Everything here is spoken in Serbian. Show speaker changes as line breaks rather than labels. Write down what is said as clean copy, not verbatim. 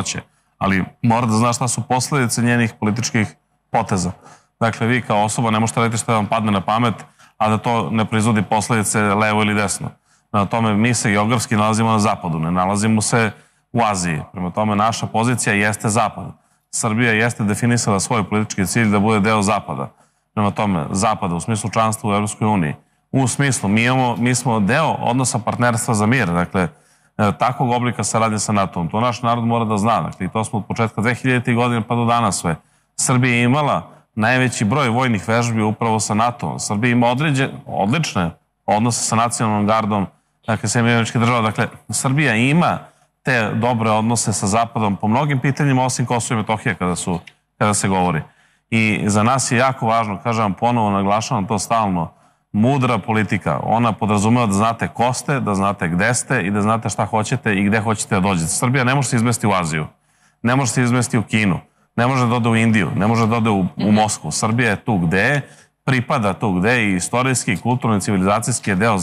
hoće, ali mora da zna šta su posledice njenih političkih poteza. Dakle, vi kao osoba ne možete raditi što vam padne na pamet, a da to ne proizvodi posledice levo ili desno. Na tome mi se geografski nalazimo na zapadu, ne nalazimo se u Aziji. Prema tome, naša pozicija jeste zapad. Srbija jeste definisala svoj politički cilj da bude deo zapada. Prema tome, zapada u smislu članstva u Evropskoj uniji. U smislu, mi smo deo odnosa partnerstva za mir, dakle, takvog oblika saradnje sa NATO-om. To naš narod mora da zna, dakle, i to smo od početka 2000. godine pa do danas sve. Srbija je imala najveći broj vojnih vežbi upravo sa NATO-om. Srbija ima odlične odnose sa nacionalnom gardom, dakle, Sjedinjenih Američkih Država. Dakle, Srbija ima te dobre odnose sa Zapadom po mnogim pitanjima, osim Kosova i Metohije kada se govori. I za nas je jako važno, kažem vam ponovo, naglašavam to stalno, mudra politika. Ona podrazumeva da znate ko ste, da znate gde ste i da znate šta hoćete i gde hoćete da dođete. Srbija ne može se izmesti u Aziju, ne može se izmesti u Kinu, ne može da ode u Indiju, ne može da ode u Moskvu. Srbija je tu gde je, pripada tu gde je i istorijski, kulturno i civilizacijski je deo